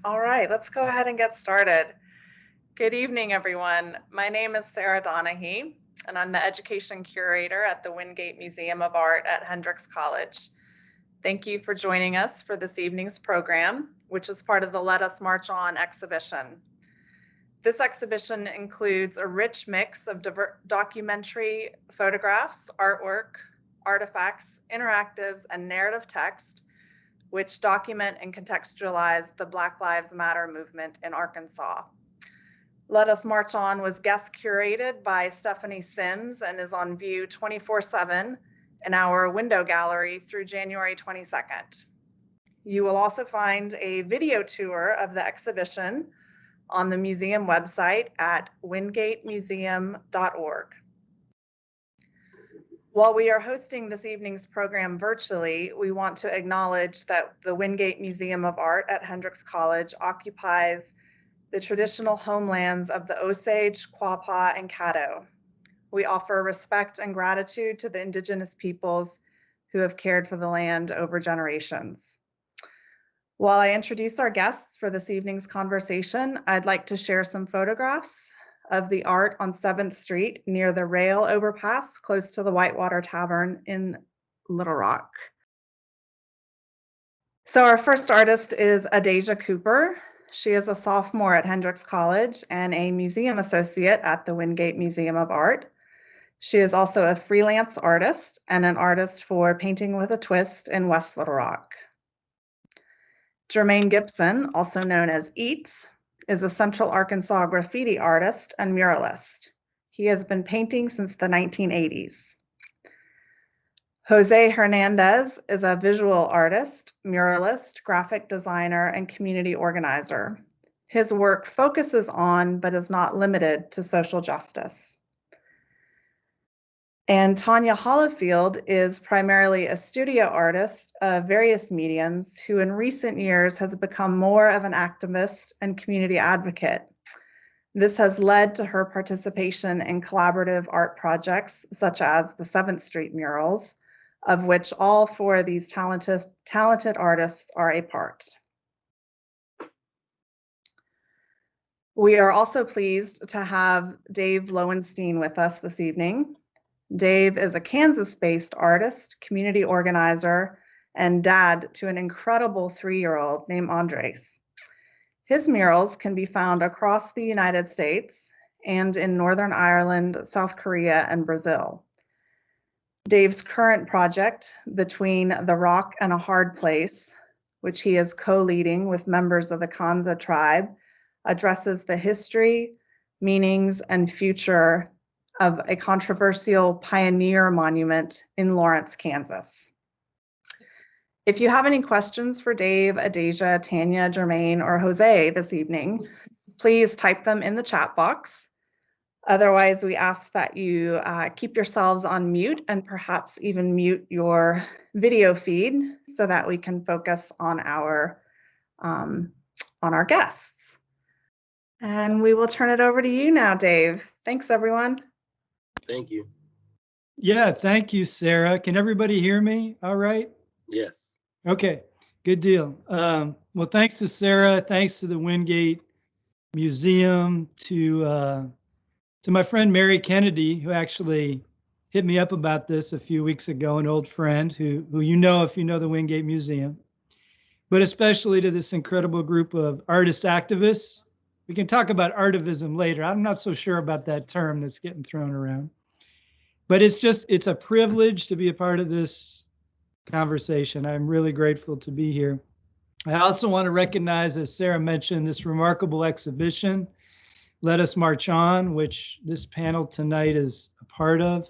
All right, let's go ahead and get started. Good evening, everyone. My name is Sarah Donahue, and I'm the Education Curator at the Wingate Museum of Art at Hendrix College. Thank you for joining us for this evening's program, which is part of the Let Us March On exhibition. This exhibition includes a rich mix of documentary photographs, artwork, artifacts, interactives, and narrative text, which document and contextualize the Black Lives Matter movement in Arkansas. Let Us March On was guest curated by Stephanie Sims and is on view 24/7 in our window gallery through January 22nd. You will also find a video tour of the exhibition on the museum website at wingatemuseum.org. While we are hosting this evening's program virtually, we want to acknowledge that the Wingate Museum of Art at Hendrix College occupies the traditional homelands of the Osage, Quapaw, and Caddo. We offer respect and gratitude to the Indigenous peoples who have cared for the land over generations. While I introduce our guests for this evening's conversation, I'd like to share some photographs of the art on 7th Street near the rail overpass close to the Whitewater Tavern in Little Rock. So our first artist is Adasia Cooper. She is a sophomore at Hendrix College and a museum associate at the Wingate Museum of Art. She is also a freelance artist and an artist for Painting with a Twist in West Little Rock. Jermaine Gibson, also known as Eats, is a Central Arkansas graffiti artist and muralist. He has been painting since the 1980s. Jose Hernandez is a visual artist, muralist, graphic designer, and community organizer. His work focuses on, but is not limited to, social justice. And Tanya Hollifield is primarily a studio artist of various mediums who in recent years has become more of an activist and community advocate. This has led to her participation in collaborative art projects such as the 7th Street murals, of which all four of these talented artists are a part. We are also pleased to have Dave Lowenstein with us this evening. Dave is a Kansas-based artist, community organizer, and dad to an incredible 3-year-old named Andres. His murals can be found across the United States and in Northern Ireland, South Korea, and Brazil. Dave's current project, Between the Rock and a Hard Place, which he is co-leading with members of the Kanza tribe, addresses the history, meanings, and future of a controversial pioneer monument in Lawrence, Kansas. If you have any questions for Dave, Adasia, Tanya, Jermaine, or Jose this evening, please type them in the chat box. Otherwise, we ask that you keep yourselves on mute and perhaps even mute your video feed so that we can focus on our guests. And we will turn it over to you now, Dave. Thanks, everyone. Thank you. Yeah, thank you, Sarah. Can everybody hear me all right? Yes. Okay, good deal. Well, thanks to Sarah, thanks to the Wingate Museum, to my friend Mary Kennedy, who actually hit me up about this a few weeks ago, an old friend who you know if you know the Wingate Museum, but especially to this incredible group of artist activists. We can talk about artivism later. I'm not so sure about that term that's getting thrown around. But it's a privilege to be a part of this conversation. I'm really grateful to be here. I also want to recognize, as Sarah mentioned, this remarkable exhibition, Let Us March On, which this panel tonight is a part of.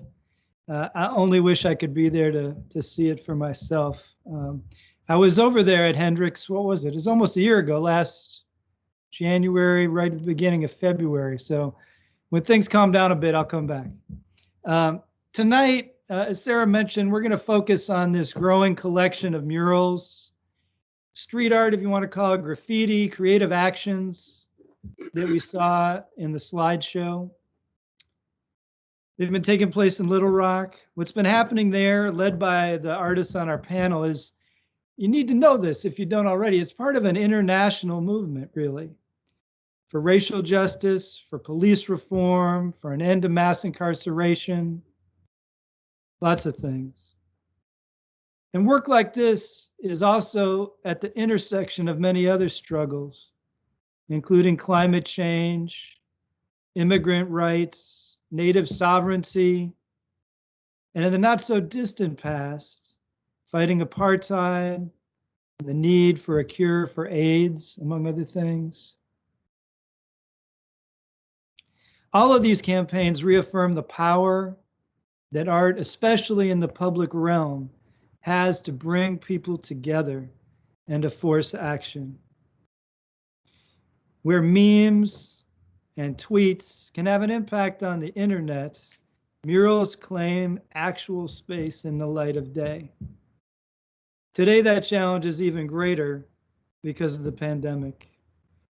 I only wish I could be there to see it for myself. I was over there at Hendrix, what was it? It was almost a year ago, last January, right at the beginning of February. So when things calm down a bit, I'll come back. Tonight, as Sarah mentioned, we're going to focus on this growing collection of murals, street art, if you want to call it, graffiti, creative actions that we saw in the slideshow. They've been taking place in Little Rock. What's been happening there, led by the artists on our panel, is you need to know this if you don't already. It's part of an international movement, really, for racial justice, for police reform, for an end to mass incarceration, lots of things. And work like this is also at the intersection of many other struggles, including climate change, immigrant rights, native sovereignty, and in the not so distant past, fighting apartheid, the need for a cure for AIDS, among other things. All of these campaigns reaffirm the power that art, especially in the public realm, has to bring people together and to force action. Where memes and tweets can have an impact on the internet, murals claim actual space in the light of day. Today, that challenge is even greater because of the pandemic,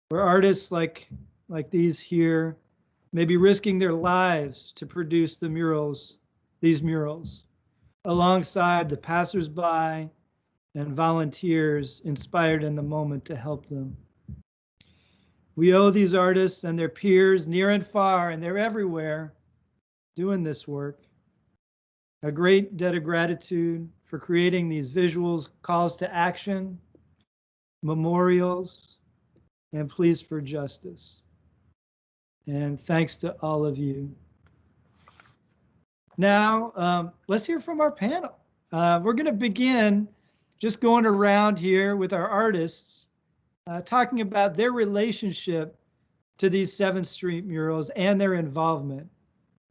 where artists like these here may be risking their lives to produce these murals, alongside the passersby and volunteers inspired in the moment to help them. We owe these artists and their peers near and far, and they're everywhere doing this work, a great debt of gratitude for creating these visuals, calls to action, memorials, and pleas for justice. And thanks to all of you. Now, let's hear from our panel. We're going to begin just going around here with our artists, talking about their relationship to these 7th Street murals and their involvement.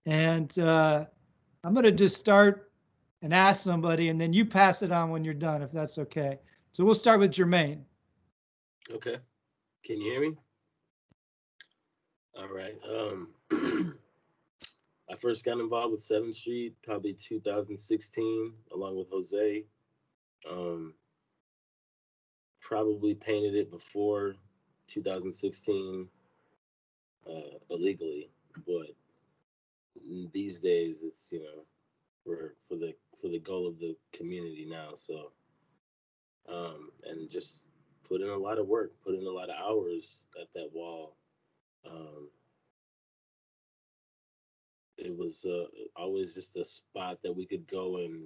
And I'm going to just start and ask somebody, and then you pass it on when you're done, if that's okay. So we'll start with Jermaine. Okay. Can you hear me? All right. I first got involved with 7th Street probably 2016, along with Jose. Probably painted it before 2016 illegally, but these days it's for the goal of the community now. So and just put in a lot of work, put in a lot of hours at that wall. Um, it was always just a spot that we could go and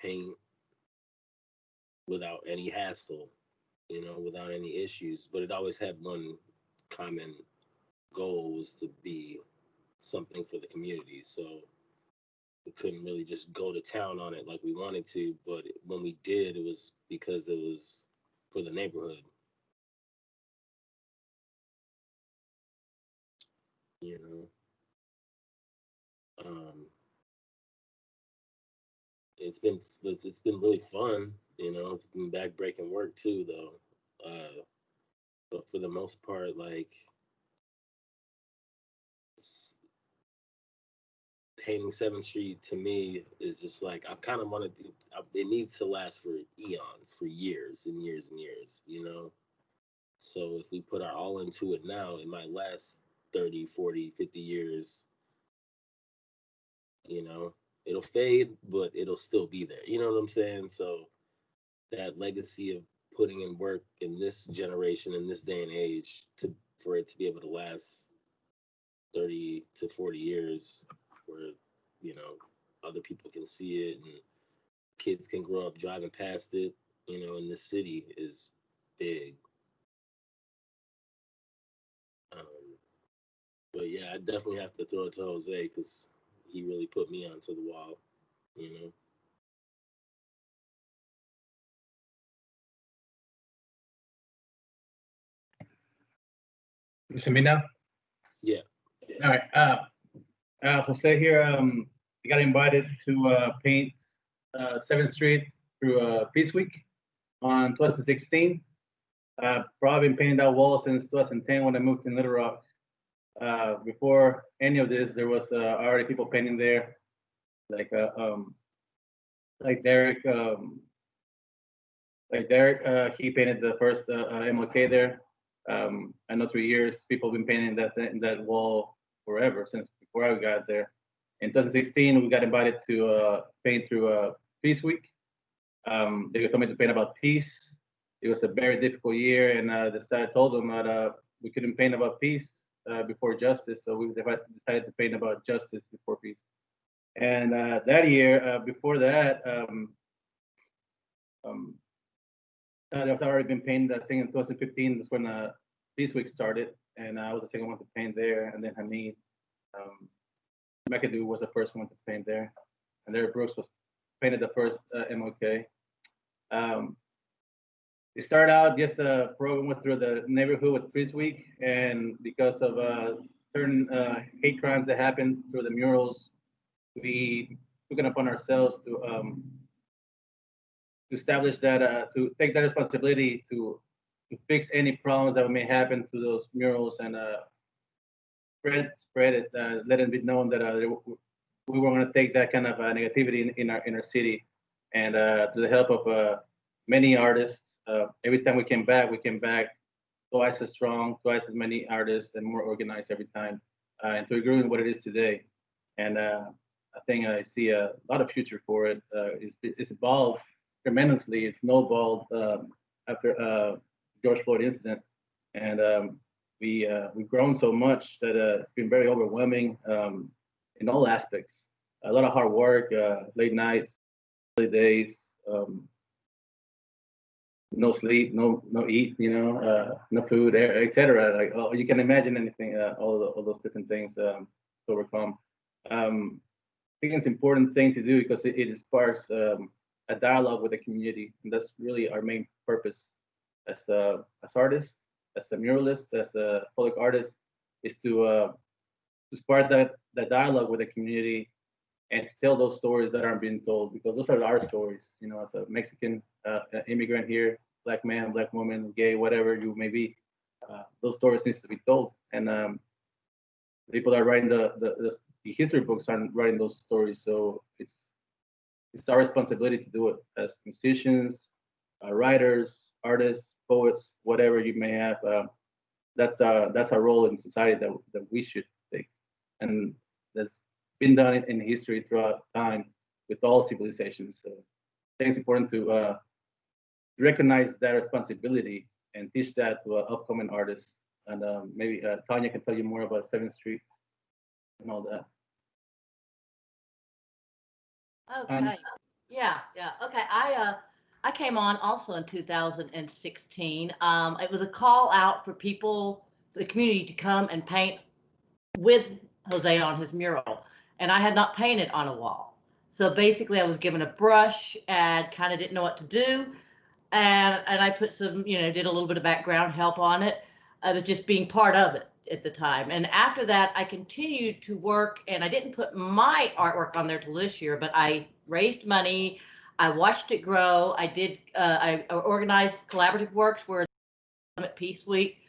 paint without any hassle, without any issues. But it always had one common goal, was to be something for the community. So we couldn't really just go to town on it like we wanted to. But when we did, it was because it was for the neighborhood. You know, um, it's been really fun. It's been backbreaking work too, though. But for the most part, like painting 7th Street to me is just like I kind of wanted to. It needs to last for eons, for years and years and years. So if we put our all into it now, it might last 30, 40, 50 years. You know, it'll fade, but it'll still be there. You know what I'm saying? So that legacy of putting in work in this generation, in this day and age, for it to be able to last 30 to 40 years, where other people can see it and kids can grow up driving past it, in this city, is big. Um, but yeah, I definitely have to throw it to Jose because he really put me onto the wall. You know. You see me now? Yeah. All right. Jose here. I got invited to paint 7th Street through Peace Week on 2016. Probably been painting that wall since 2010 when I moved to Little Rock. Before any of this, there was already people painting there, like Derek. He painted the first MLK there. I know 3 years people have been painting that wall forever, since before I got there. In 2016, we got invited to paint through Peace Week. They told me to paint about peace. It was a very difficult year, and I told them that we couldn't paint about peace before justice, so we decided to paint about justice before peace. And that year, before that, um, there was already been painted. I think in 2015 that's when Peace Week started, and I was the second one to paint there, and then Hamid McAdoo was the first one to paint there, and Derek Brooks was painted the first MOK. Um, it started out just the program went through the neighborhood with Peace Week, and because of certain hate crimes that happened through the murals, we took it upon ourselves to establish that to take that responsibility to fix any problems that may happen to those murals and spread it, let it be known that we were going to take that kind of negativity in our city, and through the help of many artists, every time we came back twice as strong, twice as many artists, and more organized every time, and so we grew in what it is today, and I think I see a lot of future for it. It's evolved tremendously. It's snowballed after George Floyd incident, and we've grown so much that it's been very overwhelming in all aspects. A lot of hard work, late nights, early days, no sleep, no eat, no food, etc. Like you can imagine anything, all those different things to overcome. I think it's an important thing to do because it sparks a dialogue with the community, and that's really our main purpose as artists, as a muralist, as a public artist, is to spark that dialogue with the community and to tell those stories that aren't being told, because those are our stories. As a Mexican immigrant here, black man, black woman, gay, whatever you may be, those stories needs to be told. And people that are writing the history books aren't writing those stories, so it's our responsibility to do it as musicians, writers, artists, poets, whatever you may have. That's our role in society that we should take, and that's been done in history throughout time with all civilizations. So I think it's important to recognize that responsibility and teach that to upcoming artists. And maybe Tanya can tell you more about 7th Street and all that. Okay. Yeah, yeah. Okay. I came on also in 2016. It was a call out for people, the community, to come and paint with Jose on his mural, and I had not painted on a wall. So basically, I was given a brush and kind of didn't know what to do, and I put some, did a little bit of background help on it. I was just being part of it at the time. And after that, I continued to work, and I didn't put my artwork on there till this year, but I raised money. I watched it grow. I organized collaborative works where at Peace Week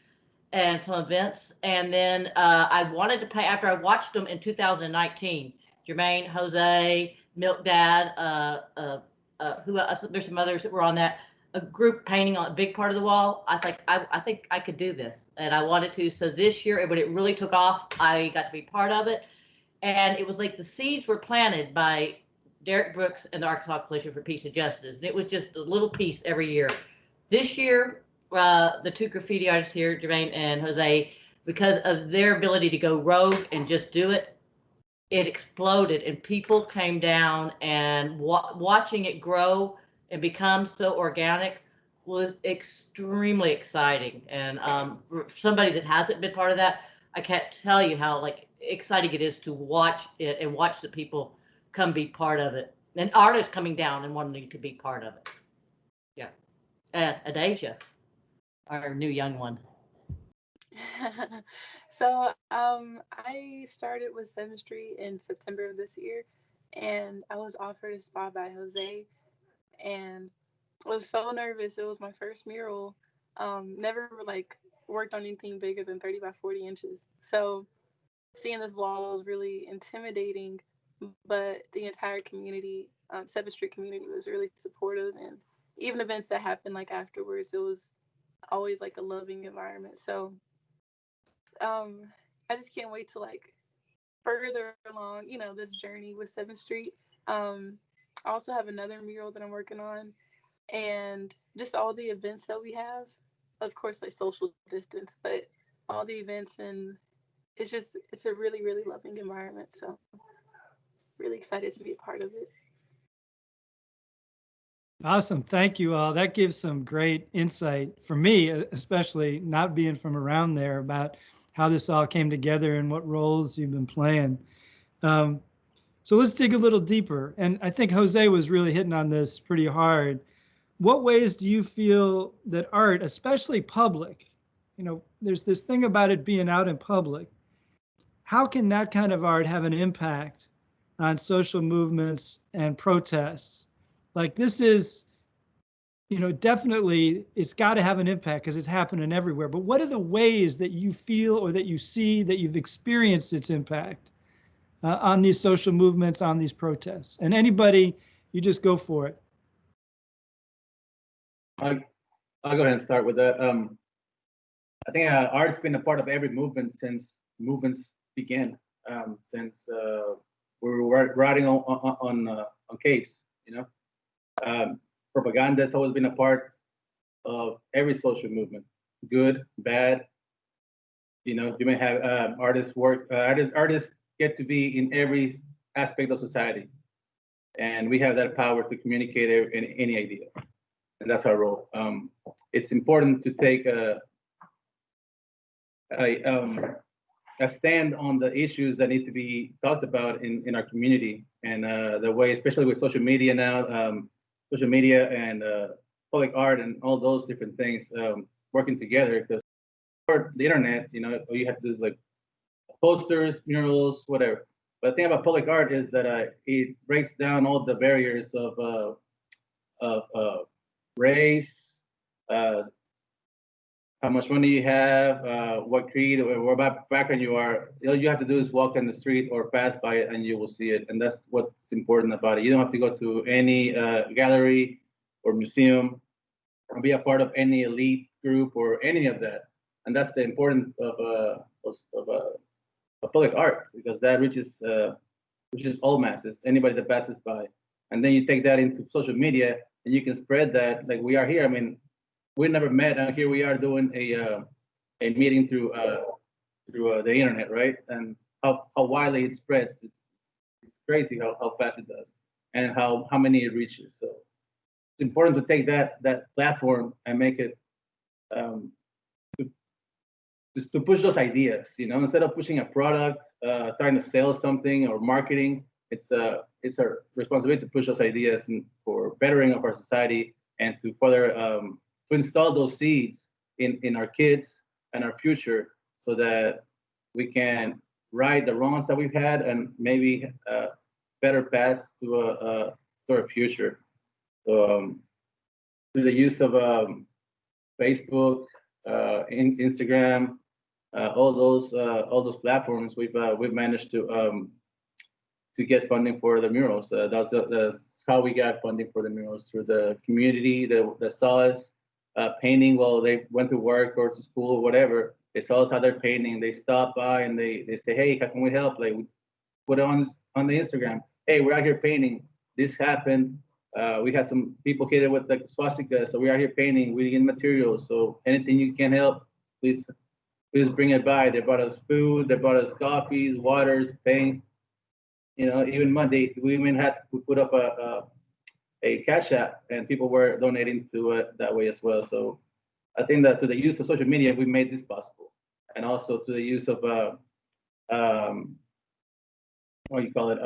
and some events. And then I wanted to pay after I watched them in 2019. Jermaine, Jose, Milk Dad, who else? There's some others that were on that. A group painting on a big part of the wall. I think I could do this, and I wanted to. So this year, when it really took off, I got to be part of it, and it was like the seeds were planted by Derek Brooks and the Arkansas Coalition for Peace and Justice, and it was just a little piece every year. This year, the two graffiti artists here, Jermaine and Jose, because of their ability to go rogue and just do it, it exploded, and people came down, and watching it grow and become so organic was extremely exciting. And for somebody that hasn't been part of that, I can't tell you how exciting it is to watch it and watch the people come be part of it, and artists coming down and wanting to be part of it. Yeah, and Adasia, our new young one. So I started with 7th Street in September of this year, and I was offered a spot by Jose, and I was so nervous. It was my first mural. Never worked on anything bigger than 30 by 40 inches. So seeing this wall was really intimidating, but the entire community, 7th Street community, was really supportive, and even events that happened afterwards, it was always a loving environment. So um I just can't wait to further along, this journey with 7th Street. I also have another mural that I'm working on, and just all the events that we have. Of course, like social distance, but all the events, and it's a really, really loving environment. So really excited to be a part of it. Awesome. Thank you all. That gives some great insight for me, especially not being from around there, about how this all came together and what roles you've been playing. Um, so let's dig a little deeper. And I think Jose was really hitting on this pretty hard. What ways do you feel that art, especially public, there's this thing about it being out in public. How can that kind of art have an impact on social movements and protests? Like this is, definitely it's got to have an impact because it's happening everywhere. But what are the ways that you feel or that you see that you've experienced its impact on these social movements, on these protests? And anybody, you just go for it. I'll go ahead and start with that. I think art's been a part of every movement since movements began. Since we were riding on caves, propaganda has always been a part of every social movement, good, bad. You may have artists work. Artists get to be in every aspect of society, and we have that power to communicate any idea, and that's our role. It's important to take a stand on the issues that need to be talked about in our community, and the way, especially with social media now, social media and public art and all those different things working together. Because for the internet, all you have to do is like posters, murals, whatever. But the thing about public art is that it breaks down all the barriers of race, how much money you have, what creed or what background you are. All you have to do is walk in the street or pass by it, and you will see it. And that's what's important about it. You don't have to go to any gallery or museum or be a part of any elite group or any of that. And that's the importance of public art, because that reaches all masses, anybody that passes by. And then you take that into social media, and you can spread that like we are here. I mean, we never met, and here we are doing a meeting through the internet, right? And how widely it spreads. It's crazy how fast it does, and how many it reaches. So it's important to take that platform and make it just to push those ideas. Instead of pushing a product, trying to sell something or marketing. It's our responsibility to push those ideas and for bettering of our society, and to further to install those seeds in our kids and our future, so that we can right the wrongs that we've had and maybe better paths to our future. So through the use of Facebook, Instagram, all those platforms, we've managed to get funding for the murals. That's how we got funding for the murals, through the community that saw us painting while they went to work or to school or whatever. They saw us how they're painting. They stop by and they say, "Hey, how can we help?" Like, we put it on the Instagram. "Hey, we're out here painting. This happened. We had some people hit it with the swastika, so we're out here painting. We need materials. So anything you can help, please bring it by." They brought us food. They brought us coffees, waters, paint. Even Monday, we even had to put up a cash app, and people were donating to it that way as well. So I think that through the use of social media, we made this possible, and also through the use of what do you call it,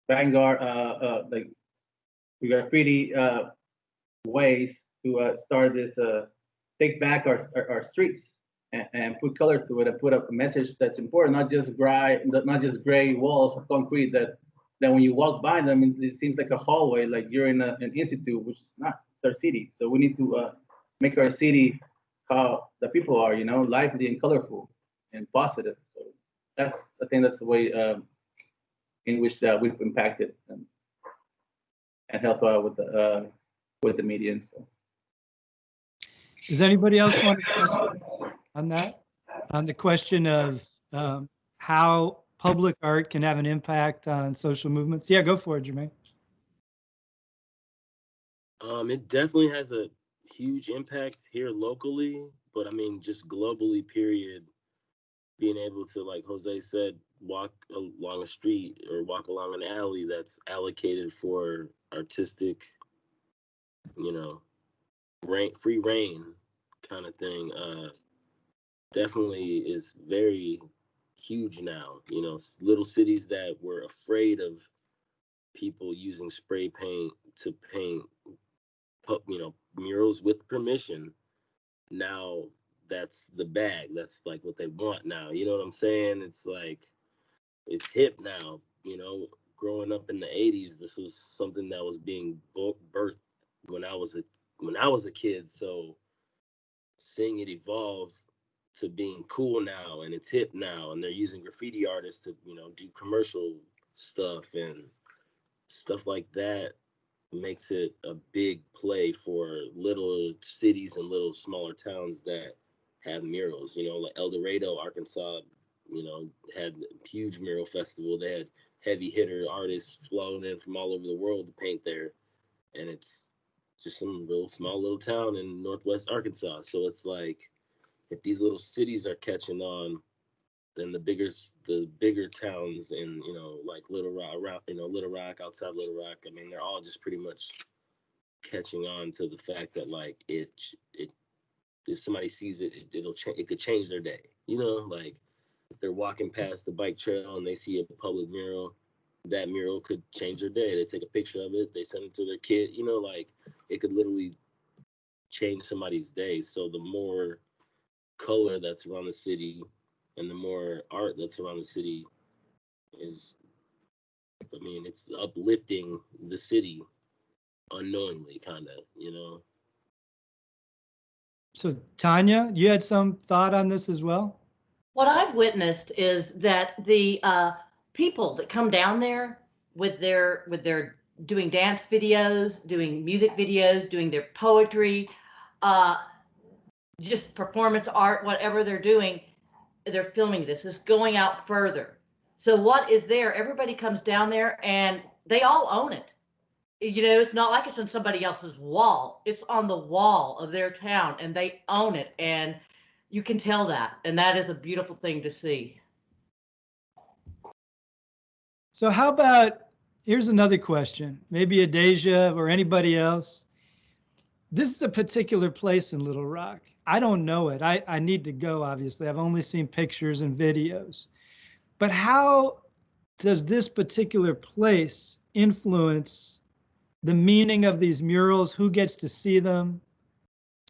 Vanguard, like graffiti ways to start this take back our streets, and put color to it, and put up a message that's important, not just gray walls of concrete that when you walk by them, it seems like a hallway, like you're in an institute, which is not. It's our city. So we need to make our city how the people are, lively and colorful and positive. So I think that's the way in which we've impacted and help out with the media. So. Does anybody else want to touch on that? On the question of how public art can have an impact on social movements? Yeah, go for it, Jermaine. It definitely has a huge impact here locally, but I mean, just globally, period. Being able to, like Jose said, walk along a street or walk along an alley that's allocated for artistic, you know, free reign kind of thing, definitely is very huge now. You know, little cities that were afraid of people using spray paint to paint, murals with permission. Now that's the bag. That's like what they want now. You know what I'm saying? It's like it's hip now. You know, growing up in the '80s, this was something that was being birthed when I was a kid. So seeing it evolve to being cool now and it's hip now, and they're using graffiti artists to do commercial stuff and stuff like that makes it a big play for little cities and little smaller towns that have murals. You know, like El Dorado, Arkansas, had a huge mural festival. They had heavy hitter artists flown in from all over the world to paint there, and it's just some real small little town in northwest Arkansas. So it's like if these little cities are catching on, then the bigger towns in like Little Rock, around Little Rock, outside Little Rock. I mean, they're all just pretty much catching on to the fact that like it if somebody sees it, it could change their day. You know, like if they're walking past the bike trail and they see a public mural, that mural could change their day. They take a picture of it, they send it to their kid. You know, like it could literally change somebody's day. So the more color that's around the city and the more art that's around the city is, I mean, it's uplifting the city unknowingly, kind of, you know. So Tanya, you had some thought on this as well? What I've witnessed is that the people that come down there with their doing dance videos, doing music videos, doing their poetry, uh, just performance art, whatever they're doing, they're filming this. It's going out further. So what is there? Everybody comes down there and they all own it. You know, it's not like it's on somebody else's wall. It's on the wall of their town and they own it. And you can tell that. And that is a beautiful thing to see. So how about, here's another question, maybe Adasia or anybody else. This is a particular place in Little Rock. I don't know it. I need to go, obviously. I've only seen pictures and videos. But how does this particular place influence the meaning of these murals, who gets to see them,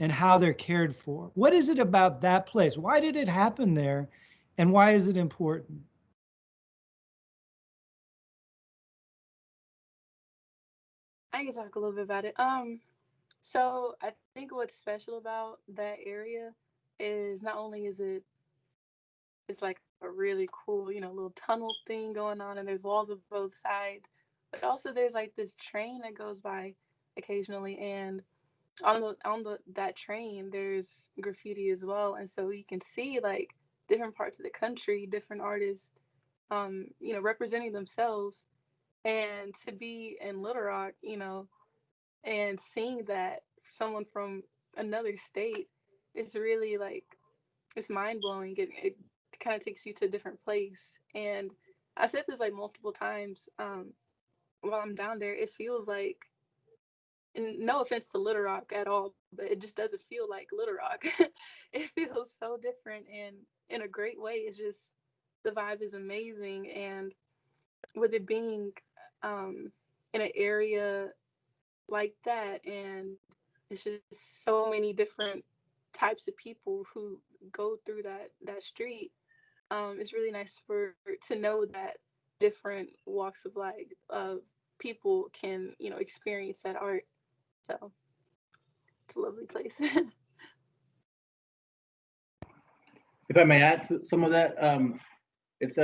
and how they're cared for? What is it about that place? Why did it happen there? And why is it important? I can talk a little bit about it. So I think what's special about that area is not only is it's like a really cool, little tunnel thing going on, and there's walls of both sides, but also there's like this train that goes by occasionally, and on the that train there's graffiti as well, and so you can see like different parts of the country, different artists, representing themselves, and to be in Little Rock, and seeing that for someone from another state is really like it's mind blowing. It kind of takes you to a different place. And I said this like multiple times while I'm down there. It feels like, and no offense to Little Rock at all, but it just doesn't feel like Little Rock. It feels so different and in a great way. It's just the vibe is amazing. And with it being in an area like that, and it's just so many different types of people who go through that street. It's really nice for to know that different walks of life of people can experience that art. So it's a lovely place. If I may add to some of that, it's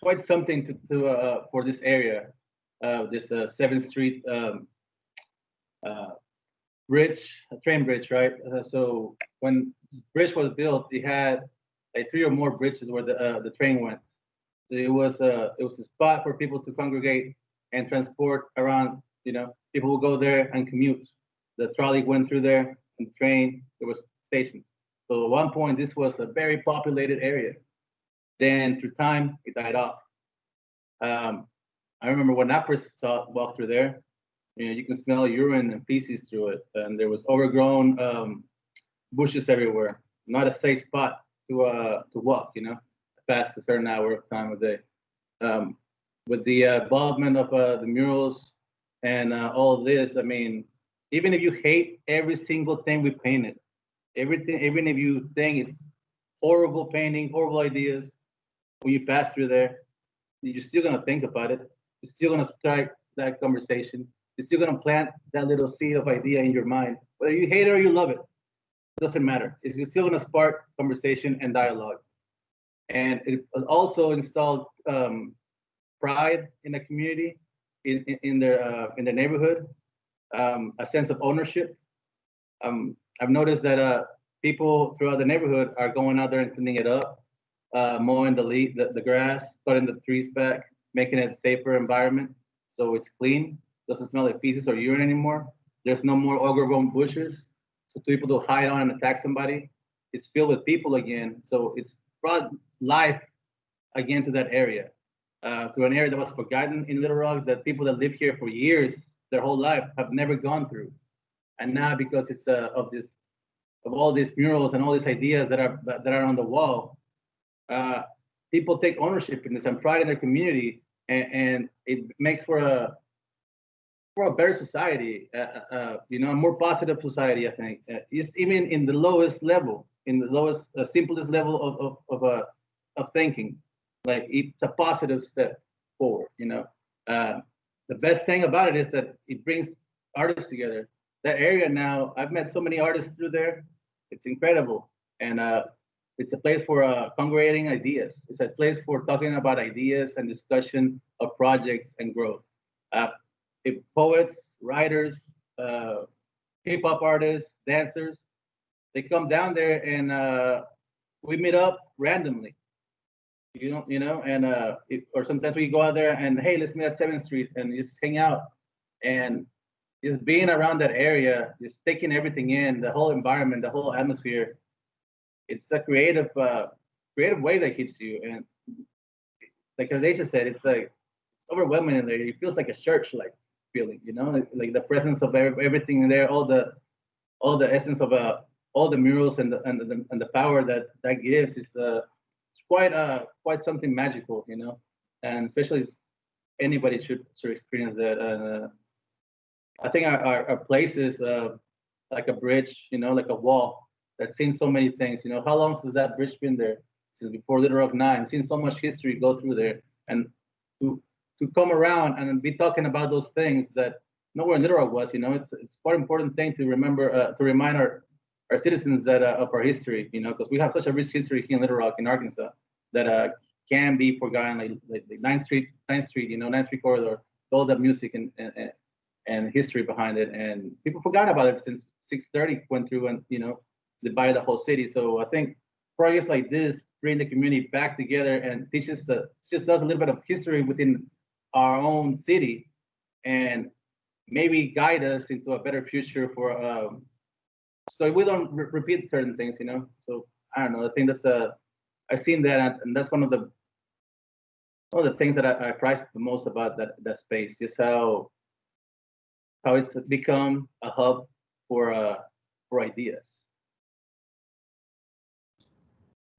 quite something to for this area, this 7th Street uh, bridge, a train bridge, right? So when this bridge was built, it had like 3 or more bridges where the train went. So it was a spot for people to congregate and transport around, People would go there and commute. The trolley went through there, and the train. There was stations. So at one point, this was a very populated area. Then through time, it died off. I remember when I first walked through there, you can smell urine and feces through it, and there was overgrown bushes everywhere. Not a safe spot to walk, past a certain hour of time of day. With the involvement of the murals and all of this, I mean, even if you hate every single thing we painted, everything, even if you think it's horrible painting, horrible ideas, when you pass through there, you're still gonna think about it. You're still gonna start that conversation. You're still gonna plant that little seed of idea in your mind, whether you hate it or you love it. It doesn't matter. It's still gonna spark conversation and dialogue. And it was also installed pride in the community, in their neighborhood, a sense of ownership. I've noticed that people throughout the neighborhood are going out there and cleaning it up, mowing the grass, cutting the trees back, making it a safer environment so it's clean, doesn't smell like feces or urine anymore. There's no more overgrown bushes, so people to hide on and attack somebody. It's filled with people again, so it's brought life again to that area, through an area that was forgotten in Little Rock, that people that live here for years, their whole life, have never gone through. And now because it's of all these murals and all these ideas that are on the wall, people take ownership in this and pride in their community, and it makes for a better society, a more positive society. I think it's even in the lowest level, in the lowest, simplest level of thinking. Like, it's a positive step forward. The best thing about it is that it brings artists together. That area now, I've met so many artists through there. It's incredible, and it's a place for congregating ideas. It's a place for talking about ideas and discussion of projects and growth. If poets, writers, hip hop artists, dancers, they come down there, and we meet up randomly. And or sometimes we go out there and, hey, let's meet at 7th Street and just hang out, and just being around that area, just taking everything in, the whole environment, the whole atmosphere. It's a creative wave that hits you, and like Alicia said, it's overwhelming in there. It feels like a church, like feeling, like the presence of everything in there, all the essence of all the murals and the power that gives is quite something magical, and especially if anybody should experience that. I think our place is like a bridge, like a wall that's seen so many things. How long has that bridge been there? Since before Little Rock 9, seen so much history go through there, and to come around and be talking about those things that nowhere in Little Rock was. It's quite an important thing to remember, to remind our citizens that of our history, because we have such a rich history here in Little Rock, in Arkansas, that can be forgotten, like 9th Street, 9th Street corridor, all the music and history behind it, and people forgot about it since 630 went through and divided the whole city. So I think projects like this bring the community back together and teaches us a little bit of history within our own city, and maybe guide us into a better future for so we don't repeat certain things. So I don't know. I think I've seen that, and that's one of the things that I prize the most about that space, just how it's become a hub for ideas.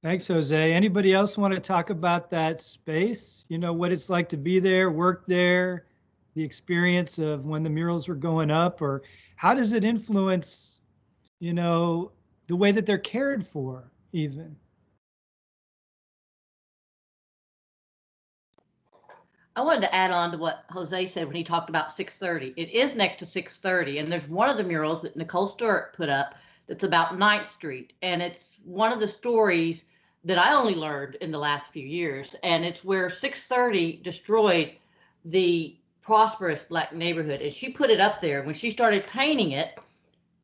Thanks, Jose. Anybody else want to talk about that space? What it's like to be there, work there, the experience of when the murals were going up, or how does it influence, the way that they're cared for, even? I wanted to add on to what Jose said when he talked about 630. It is next to 630, and there's one of the murals that Nicole Stewart put up that's about 9th Street, and it's one of the stories that I only learned in the last few years, and it's where 630 destroyed the prosperous Black neighborhood, and she put it up there. When she started painting it,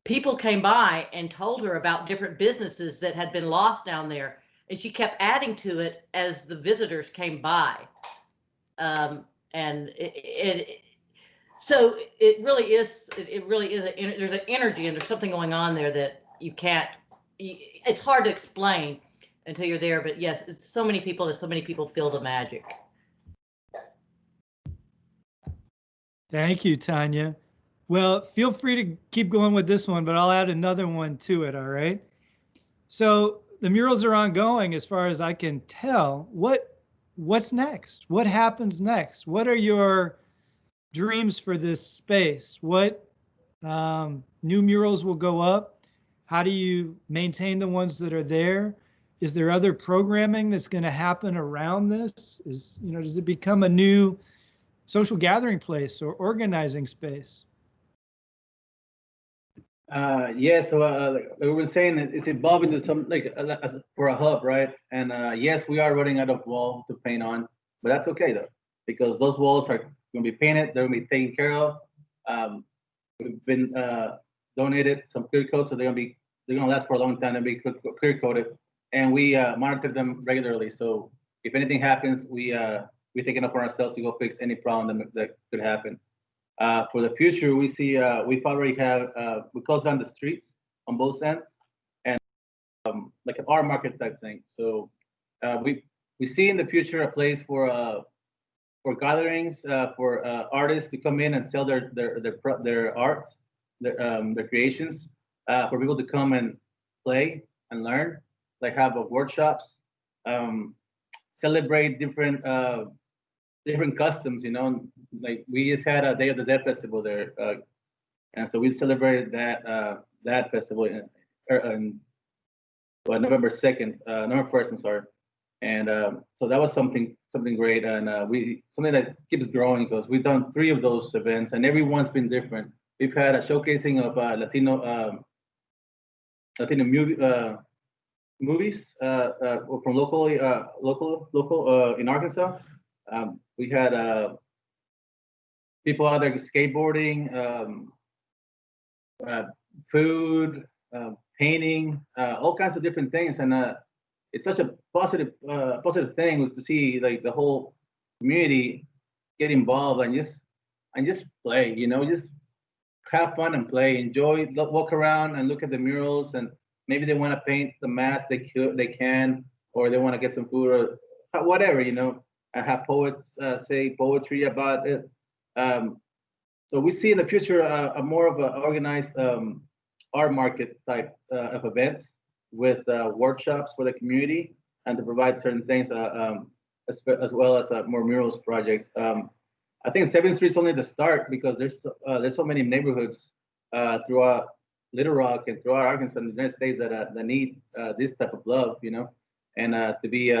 people came by and told her about different businesses that had been lost down there, and she kept adding to it as the visitors came by. And So it really is. It really is. There's an energy and there's something going on there that you can't. It's hard to explain until you're there. But yes, it's so many people. There's so many people feel the magic. Thank you, Tanya. Well, feel free to keep going with this one, but I'll add another one to it. All right. So the murals are ongoing, as far as I can tell. What's next? What happens next? What are your dreams for this space? What new murals will go up? How do you maintain the ones that are there? Is there other programming that's going to happen around this? Does it become a new social gathering place or organizing space? Yeah, so like we were saying, it's evolving to some as for a hub, right? And yes, we are running out of wall to paint on, but that's okay though, because those walls are going to be painted, they're going to be taken care of. Um, we've been donated some clear coats, so they're going to last for a long time and be clear coated, and we monitor them regularly. So if anything happens, we take it up on ourselves to go fix any problem that could happen. For the future, we see we've already have we close down the streets on both ends, and like an art market type thing. So we see in the future a place for gatherings for artists to come in and sell their arts, their creations, for people to come and play and learn, like have workshops, um, celebrate different customs, like we just had a Day of the Dead festival there, and so we celebrated that festival in November 2nd, November 1st. I'm sorry, and so that was something great, and we something that keeps growing because we've done 3 of those events, and every one's been different. We've had a showcasing of Latino movies from local in Arkansas. We had people out there skateboarding, uh, food, painting, all kinds of different things, and it's such a positive thing to see like the whole community get involved and just play, just have fun and play, enjoy, walk around and look at the murals, and maybe they want to paint the mask, they can, or they want to get some food or whatever, and have poets say poetry about it. Um, so we see in the future a more of an organized art market type of events with workshops for the community and to provide certain things as well as more murals projects. I think 7th Street's only the start because there's so many neighborhoods throughout Little Rock and throughout Arkansas and the United States that need this type of love, and to be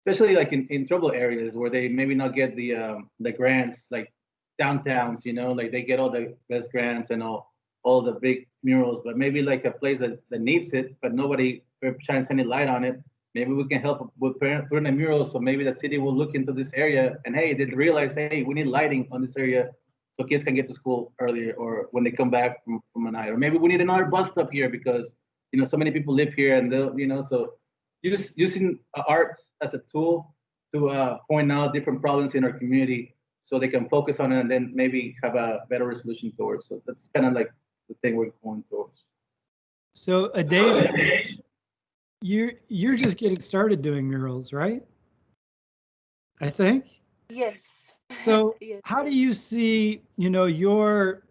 especially like in trouble areas where they maybe not get the grants like downtowns, like they get all the best grants and all the big murals, but maybe like a place that needs it, but nobody shines any light on it. Maybe we can help with putting a mural, so maybe the city will look into this area and hey, they realize, hey, we need lighting on this area so kids can get to school earlier or when they come back from a night, or maybe we need another bus stop here because so many people live here and they'll, so using art as a tool to point out different problems in our community so they can focus on it and then maybe have a better resolution towards. So that's kind of like the thing we're going towards. So Adasia, you're just getting started doing murals, right? I think. Yes. So Yes, how sir. do you see, your,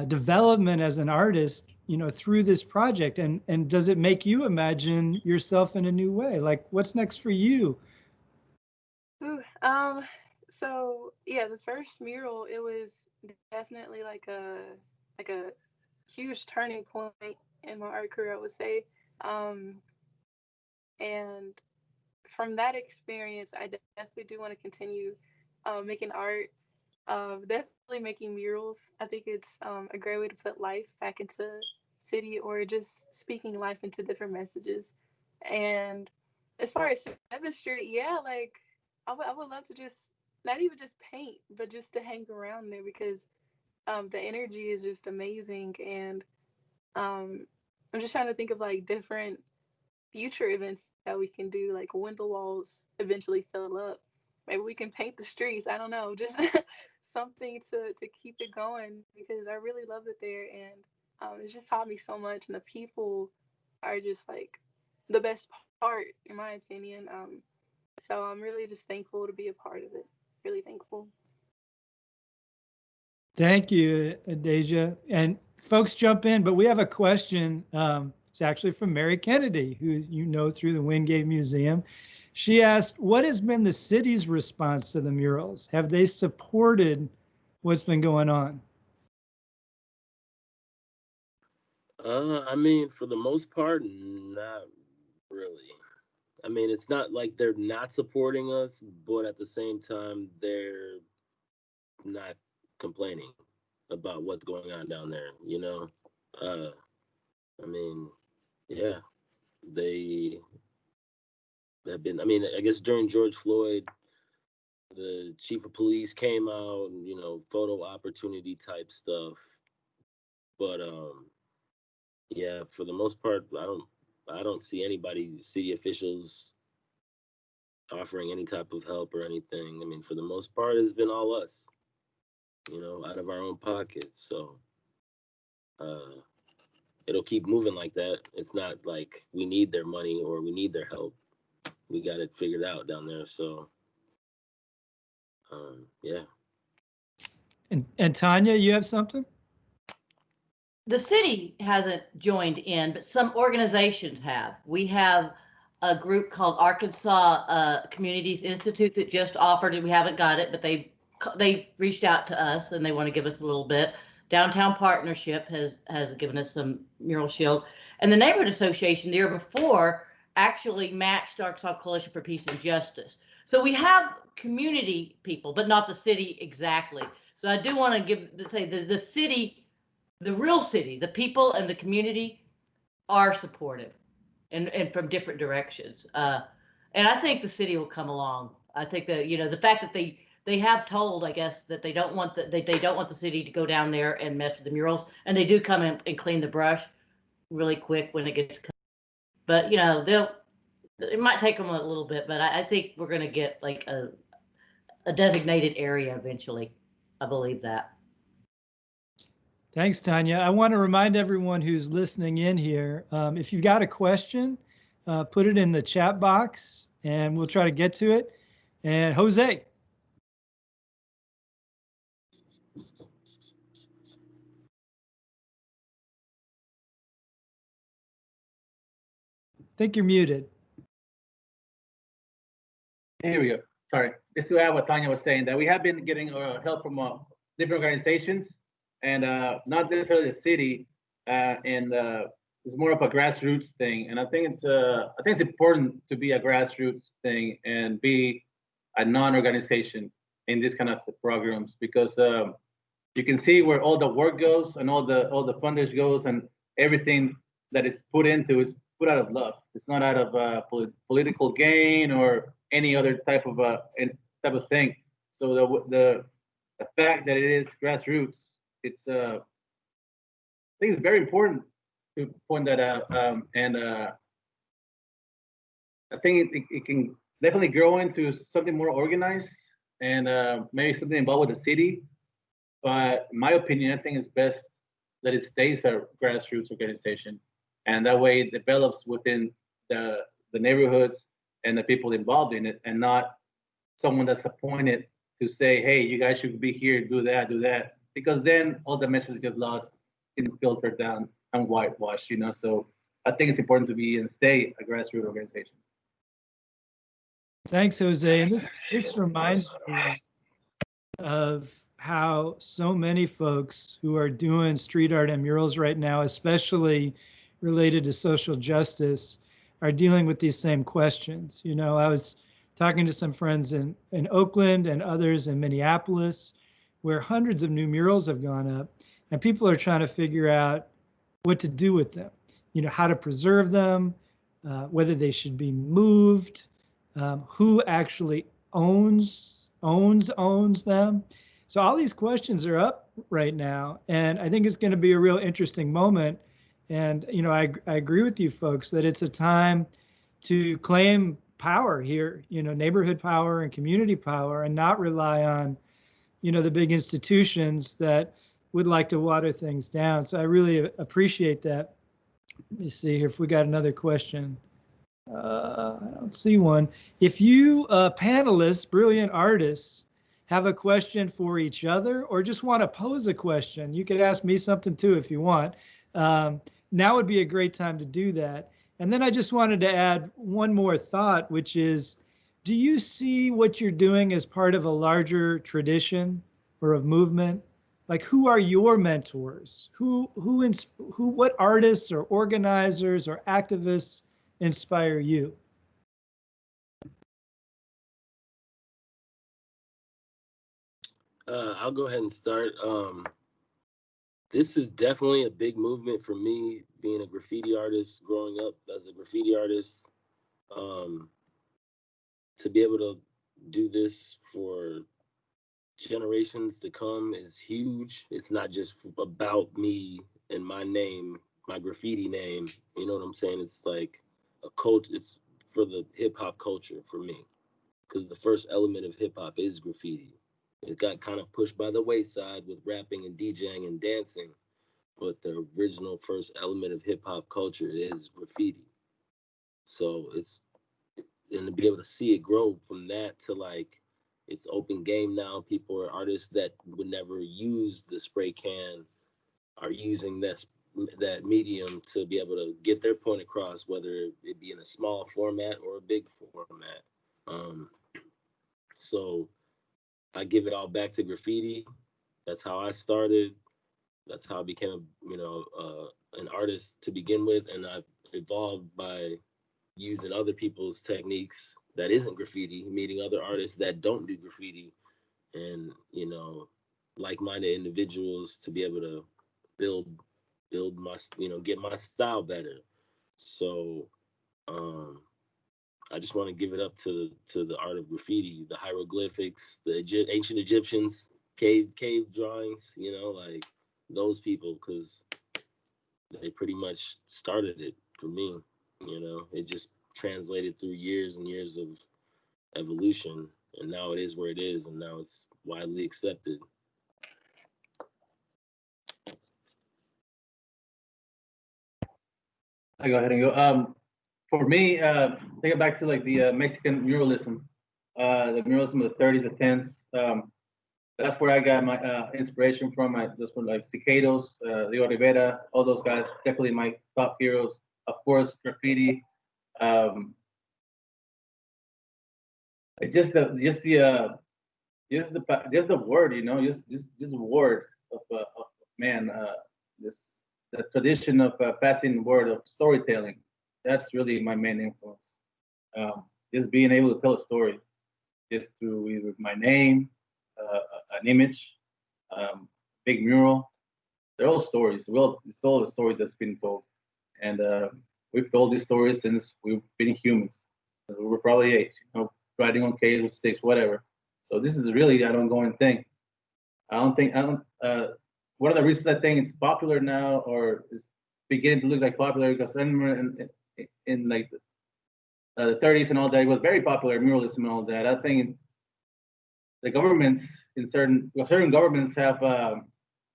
development as an artist, through this project, and does it make you imagine yourself in a new way? Like, what's next for you? Ooh, so yeah, the first mural, it was definitely like a huge turning point in my art career, I would say. Um, and from that experience, I definitely do want to continue making art, definitely making murals. I think it's a great way to put life back into city or just speaking life into different messages. And as far as 7th Street, yeah, like I would love to just not even just paint, but just to hang around there because the energy is just amazing. And um, I'm just trying to think of like different future events that we can do, like when the walls eventually fill up. maybe we can paint the streets. I don't know, just something to keep it going because I really love it there, and it's just taught me so much. And the people are just like the best part, in my opinion. So I'm really just thankful to be a part of it. Really thankful. Thank you, Deja. And folks jump in, but we have a question. It's actually from Mary Kennedy, who you know through the Wingate Museum. She asked, what has been the city's response to the murals? Have they supported what's been going on? I mean, for the most part, not really. I mean, it's not like they're not supporting us, but at the same time, they're not complaining about what's going on down there, you know? Uh, I mean, yeah, they have been, I mean, I guess during George Floyd, the chief of police came out and, you know, photo opportunity type stuff. But yeah, for the most part, I don't see anybody, city officials offering any type of help or anything. I mean, for the most part, it's been all us, you know, out of our own pockets. So uh, it'll keep moving like that. It's not like we need their money or we need their help. We got it figured out down there. So yeah. And Tanya, you have something? The city hasn't joined in, but some organizations have. We have a group called Arkansas Communities Institute that just offered it. We haven't got it, but they reached out to us and they want to give us a little bit. Downtown Partnership has given us some mural shield, and the neighborhood association the year before actually matched Arkansas Coalition for Peace and Justice. So we have community people, but not the city exactly. So I do want to say the city, the real city, the people and the community are supportive and from different directions. And I think the city will come along. I think that, you know, the fact that they have told, I guess, that they don't want they don't want the city to go down there and mess with the murals, and they do come in and clean the brush really quick when it gets cut. But you know, it might take them a little bit, but I think we're going to get like a designated area eventually. I believe that. Thanks, Tanya. I want to remind everyone who's listening in here, if you've got a question, put it in the chat box and we'll try to get to it. And Jose. I think you're muted. Here we go. Sorry. Just to add what Tanya was saying, that we have been getting help from different organizations, and not necessarily the city, and it's more of a grassroots thing. And I think it's important to be a grassroots thing and be a non-organization in this kind of programs, because you can see where all the work goes and all the funders goes, and everything that is put into is put out of love. It's not out of political gain or any other type of thing. So the fact that it is grassroots, I think it's very important to point that out. And I think it can definitely grow into something more organized, and maybe something involved with the city. But in my opinion, I think it's best that it stays a grassroots organization, and that way it develops within the neighborhoods and the people involved in it, and not someone that's appointed to say, hey, you guys should be here, do that, because then all the message gets lost and filtered down and whitewashed, you know. So I think it's important to be and stay a grassroots organization. Thanks, Jose. And this reminds me of how so many folks who are doing street art and murals right now, especially related to social justice, are dealing with these same questions. You know, I was talking to some friends in Oakland and others in Minneapolis, where hundreds of new murals have gone up, and people are trying to figure out what to do with them, you know, how to preserve them, whether they should be moved, who actually owns them. So all these questions are up right now, and I think it's going to be a real interesting moment. And you know, I agree with you folks that it's a time to claim power here, neighborhood power and community power, and not rely on, the big institutions that would like to water things down. So I really appreciate that. Let me see here if we got another question. I don't see one. If you panelists, brilliant artists, have a question for each other or just want to pose a question, you could ask me something too if you want. Now would be a great time to do that. And then I just wanted to add one more thought, which is, do you see what you're doing as part of a larger tradition or of movement? Like, who are your mentors? What artists or organizers or activists inspire you? I'll go ahead and start. This is definitely a big movement for me, being a graffiti artist, growing up as a graffiti artist. To be able to do this for generations to come is huge. It's not just about me and my name, my graffiti name. You know what I'm saying? It's like a culture. It's for the hip hop culture for me, because the first element of hip hop is graffiti. It got kind of pushed by the wayside with rapping and DJing and dancing, but the original first element of hip hop culture is graffiti. So it's, and to be able to see it grow from that to like it's open game now. People are artists that would never use the spray can are using that medium to be able to get their point across, whether it be in a small format or a big format. Um, so I give it all back to graffiti. That's how I started. That's how I became, an artist to begin with, and I've evolved by using other people's techniques that isn't graffiti, meeting other artists that don't do graffiti, and like-minded individuals to be able to build my, get my style better. So um, I just want to give it up to the art of graffiti, the hieroglyphics, the ancient Egyptians, cave drawings, like those people, because they pretty much started it for me. It just translated through years and years of evolution, and now it is where it is, and now it's widely accepted. I go ahead and go. For me, take it back to like the Mexican muralism, the muralism of the 30s, the 10s. That's where I got my inspiration from. Just from like Cicados, Leo Rivera, all those guys, definitely my top heroes. Of course, graffiti. Um, just the word, just word of man. This the tradition of passing word of storytelling. That's really my main influence. Just being able to tell a story, just through either my name, an image, big mural. They're all stories. Well, it's all a story that's been told, and we've told these stories since we've been humans. We were probably 8, riding on cable sticks, whatever. So this is really an ongoing thing. I don't. One of the reasons I think it's popular now, or is beginning to look like popular, because I remember in like the 30s and all that, it was very popular, muralism and all that. I think the governments in certain governments have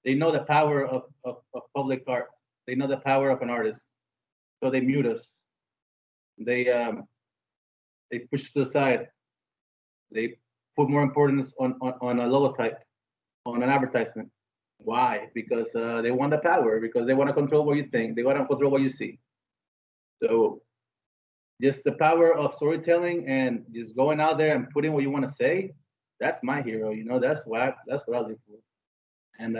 they know the power of public art. They know the power of an artist, so they mute us. They they push to the side. They put more importance on a logotype, on an advertisement. Why? Because they want the power. Because they want to control what you think. They want to control what you see. So just the power of storytelling and just going out there and putting what you want to say. That's my hero. That's what I live for. And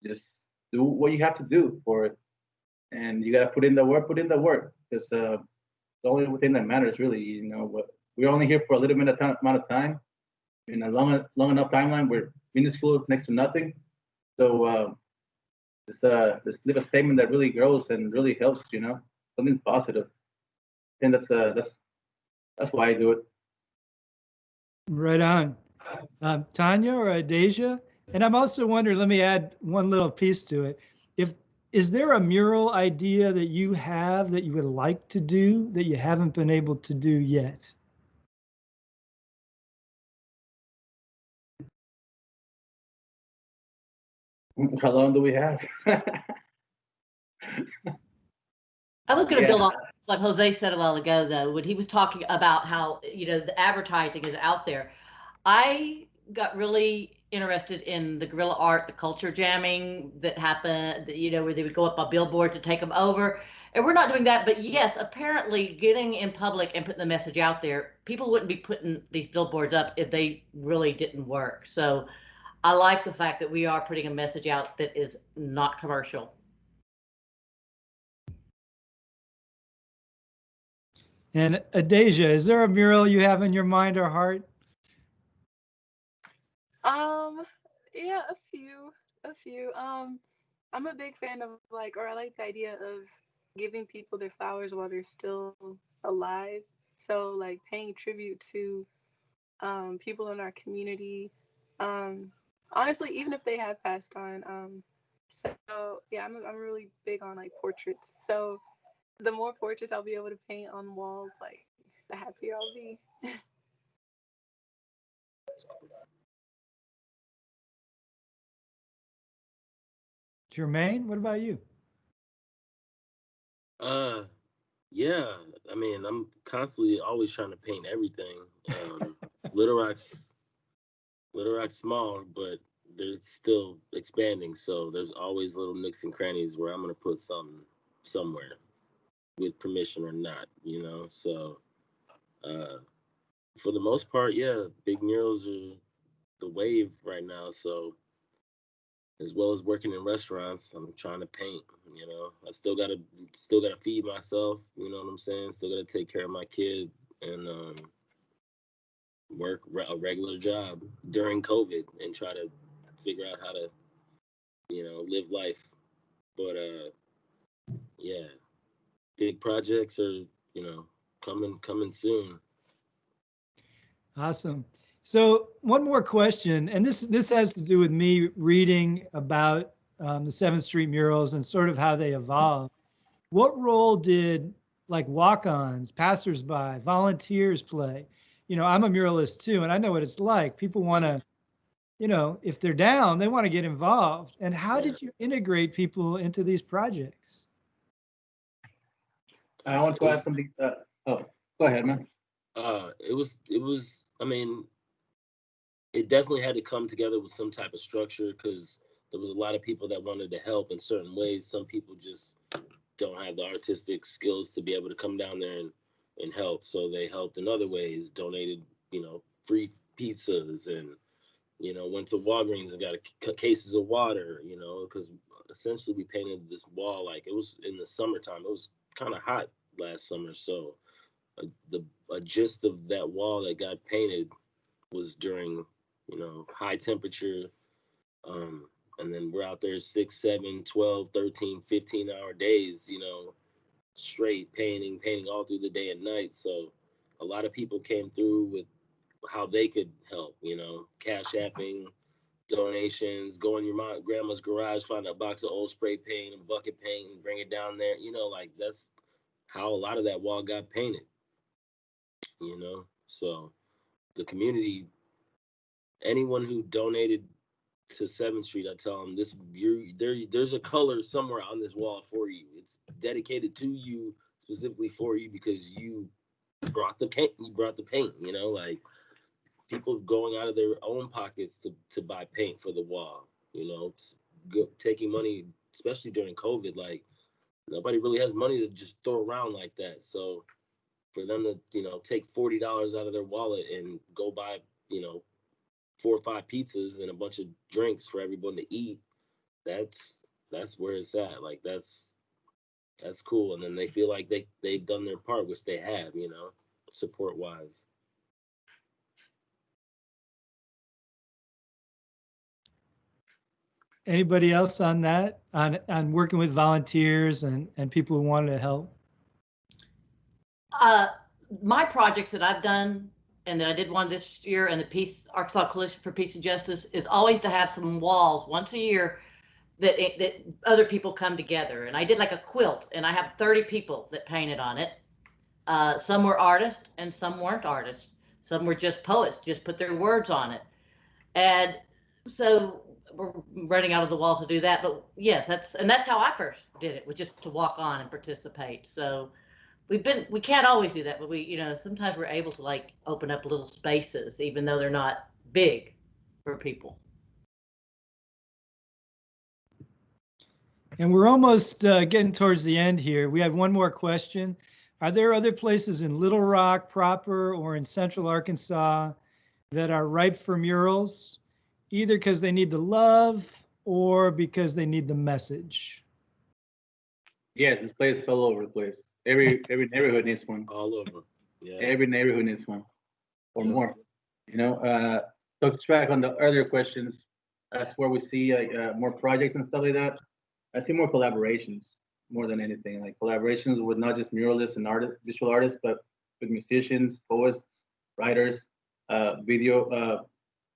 just do what you have to do for it. And you got to put in the work. Put in the work, because it's the only thing that matters, really. What we're only here for a little bit of amount of time. In a long enough timeline, we're minuscule, next to nothing. So just leave a statement that really grows and really helps. Something positive. And that's why I do it. Right on. Tanya or Deja? And I'm also wondering, let me add one little piece to it. is there a mural idea that you have that you would like to do that you haven't been able to do yet? How long do we have? I was going to Yeah. build on what Jose said a while ago, though, when he was talking about how, the advertising is out there. I got really interested in the guerrilla art, the culture jamming that happened, where they would go up on billboard to take them over. And we're not doing that, but yes, apparently getting in public and putting the message out there, people wouldn't be putting these billboards up if they really didn't work. So I like the fact that we are putting a message out that is not commercial. And Adasia, is there a mural you have in your mind or heart? Yeah, a few. I'm a big fan of or I like the idea of giving people their flowers while they're still alive. So paying tribute to people in our community. Honestly, even if they have passed on. So yeah, I'm really big on portraits. So the more portraits I'll be able to paint on walls, the happier I'll be. Jermaine, what about you? Yeah. I mean, I'm constantly always trying to paint everything. Little Rock's Little Rock's small, but they're still expanding. So there's always little nooks and crannies where I'm gonna put something somewhere, with permission or not. So uh, for the most part, yeah, big murals are the wave right now. So as well as working in restaurants, I'm trying to paint. I still gotta feed myself. You know what I'm saying? Still gotta take care of my kid and work a regular job during COVID and try to figure out how to live life. But yeah, big projects are coming soon. Awesome. So one more question, and this has to do with me reading about the 7th Street murals and sort of how they evolved. What role did walk-ons, passersby, volunteers play? I'm a muralist too, and I know what it's like. People want to, if they're down, they want to get involved. And how Yeah. did you integrate people into these projects? I want to add something. Oh, go ahead, man. It was. I mean, it definitely had to come together with some type of structure because there was a lot of people that wanted to help in certain ways. Some people just don't have the artistic skills to be able to come down there and help. So they helped in other ways, donated, free pizzas and, went to Walgreens and got cases of water, because essentially we painted this wall like it was in the summertime. It was kind of hot last summer. So the a gist of that wall that got painted was during, high temperature. Um, and then we're out there 6, 7, 12, 13, 15-hour days, straight painting all through the day and night. So a lot of people came through with how they could help, cash apping, donations, go in your grandma's garage, find a box of old spray paint and bucket paint and bring it down there. Like that's how a lot of that wall got painted. So the community, anyone who donated to 7th Street, I tell them there's a color somewhere on this wall for you. It's dedicated to you, specifically for you, because you brought the paint. You brought the paint. Like people going out of their own pockets to buy paint for the wall. Taking money, especially during COVID. Like nobody really has money to just throw around like that. So for them to take $40 out of their wallet and go buy 4 or 5 pizzas and a bunch of drinks for everyone to eat, that's where it's at. Like that's cool. And then they feel like they've done their part, which they have, support wise. Anybody else on that, on working with volunteers and people who wanted to help? My projects that I've done and that I did one this year and the Arkansas Coalition for Peace and Justice is always to have some walls once a year that other people come together. And I did like a quilt, and I have 30 people that painted on it. Some were artists and some weren't artists. Some were just poets, just put their words on it. And so we're running out of the wall to do that. But yes, that's how I first did it, was just to walk on and participate. So we can't always do that, but sometimes we're able to like open up little spaces, even though they're not big for people. And we're almost getting towards the end here. We have one more question. Are there other places in Little Rock proper or in Central Arkansas that are ripe for murals, either because they need the love or because they need the message? Yes, this place is all over the place. Every neighborhood needs one. All over. Yeah. Every neighborhood needs one or Yeah. more. To track on the earlier questions, that's where we see more projects and stuff like that. I see more collaborations more than anything, like collaborations with not just muralists and artists, visual artists, but with musicians, poets, writers, video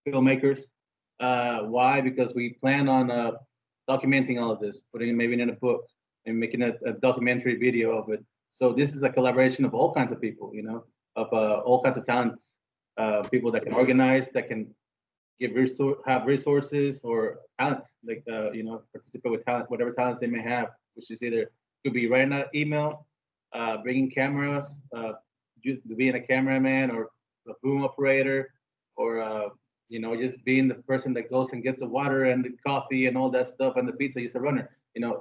filmmakers. Why? Because we plan on documenting all of this, putting it maybe in a book and making a documentary video of it. So this is a collaboration of all kinds of people, of all kinds of talents, people that can organize, that can have resources or talents, like participate with talent, whatever talents they may have, which is either could be writing an email, bringing cameras, being a cameraman or a boom operator, or just being the person that goes and gets the water and the coffee and all that stuff and the pizza. He's a runner.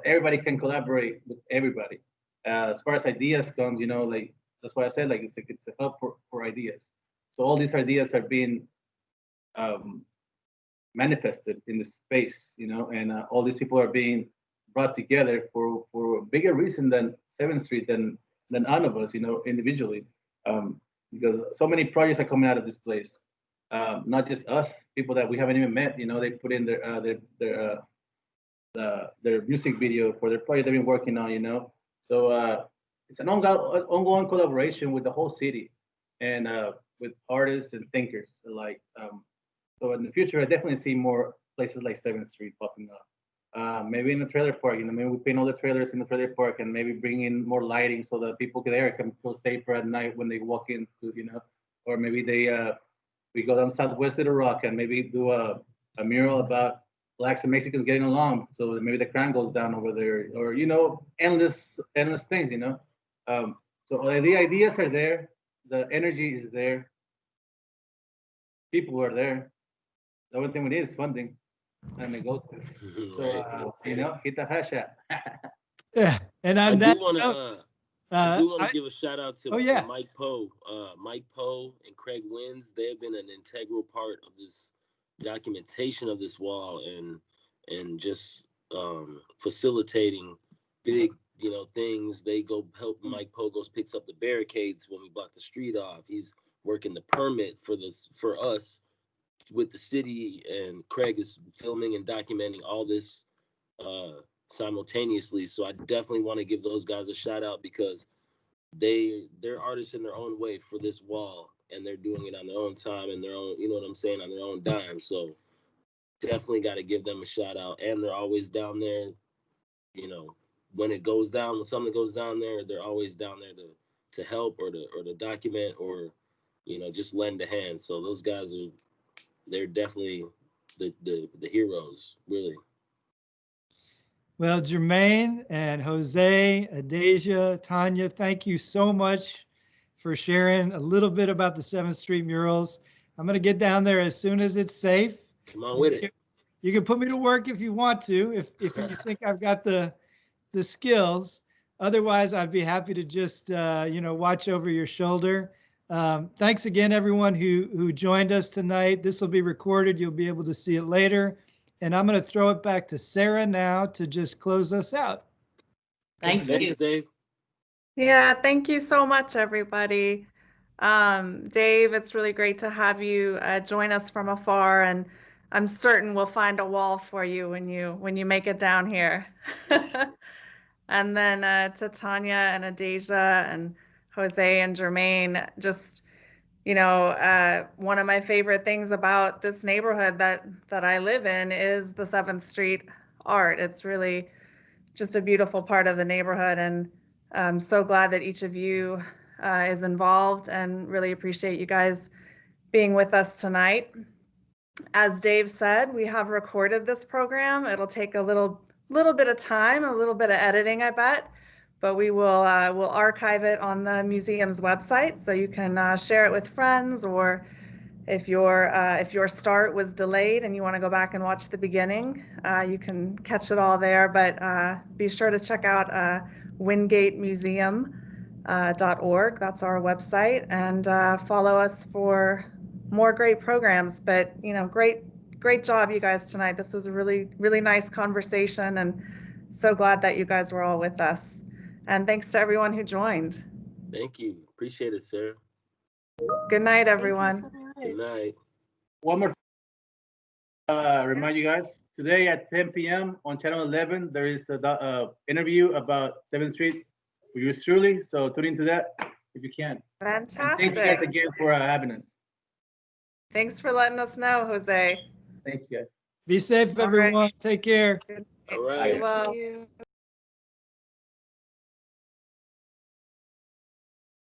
Everybody can collaborate with everybody. As far as ideas comes, like that's why I said, like it's a hub for ideas. So all these ideas are being manifested in the space, and all these people are being brought together for a bigger reason than 7th Street, than all of us, individually, because so many projects are coming out of this place. Not just us, people that we haven't even met. They put in their music video for their project they've been working on. So it's an ongoing collaboration with the whole city, and with artists and thinkers alike. So in the future, I definitely see more places like 7th Street popping up. Maybe in the trailer park, maybe we paint all the trailers in the trailer park and maybe bring in more lighting so that people there can feel safer at night when they walk into, or maybe we go down southwest of the rock and maybe do a mural about blacks and Mexicans getting along. So maybe the crime goes down over there, or, endless things, so the ideas are there. The energy is there. People are there. The only thing we need is funding, and it goes to. So hit the hashtag. Yeah, and I on do that want to. note, I do want I- to give a shout out to, oh yeah, to Mike Poe. Mike Poe and Craig Wins. They have been an integral part of this documentation of this wall, and just facilitating big things. They go help. Mike Poe goes picks up the barricades when we block the street off. He's working the permit for us with the city, and Craig is filming and documenting all this simultaneously. So I definitely want to give those guys a shout out, because they're artists in their own way for this wall, and they're doing it on their own time and their own, what I'm saying, on their own dime. So definitely got to give them a shout out. And they're always down there, when it goes down, when something goes down there, they're always down there to help, or to document, or just lend a hand. So those guys they're definitely the heroes, really. well, Jermaine and Jose, Adasia, Tanya, thank you so much for sharing a little bit about the 7th Street murals. I'm going to get down there as soon as it's safe. Come on with it. You can put me to work if you want to, if you think I've got the skills. Otherwise, I'd be happy to just watch over your shoulder. Thanks again, everyone who joined us tonight. This will be recorded. You'll be able to see it later. And I'm going to throw it back to Sarah now to just close us out. Thank you. Thanks, Dave. Yeah, thank you so much, everybody. Dave, it's really great to have you join us from afar, and I'm certain we'll find a wall for you when you make it down here. And then to Tanya and Adasia and Jose and Jermaine, just one of my favorite things about this neighborhood that I live in is the 7th Street art. It's really just a beautiful part of the neighborhood, and I'm so glad that each of you is involved, and really appreciate you guys being with us tonight. As Dave said, we have recorded this program. It'll take a little bit of time, a little bit of editing, I bet, but we will we'll archive it on the museum's website, so you can share it with friends, or if your start was delayed and you want to go back and watch the beginning, you can catch it all there. But be sure to check out wingatemuseum.org. That's our website, and follow us for more great programs. But great job, you guys, tonight. This was a really nice conversation, and so glad that you guys were all with us. And thanks to everyone who joined. Thank you. Appreciate it, Sarah. Good night, Thank you everyone. so much. Good night. One more remind you guys, today at 10 p.m. on Channel 11, there is a interview about 7th Street with yours truly. So tune into that if you can. And thank you guys Fantastic. again for having us. Thanks for letting us know, Jose. Thank you guys. Be safe, All right. everyone. Take care. Good All night. right. Be well. Thank you.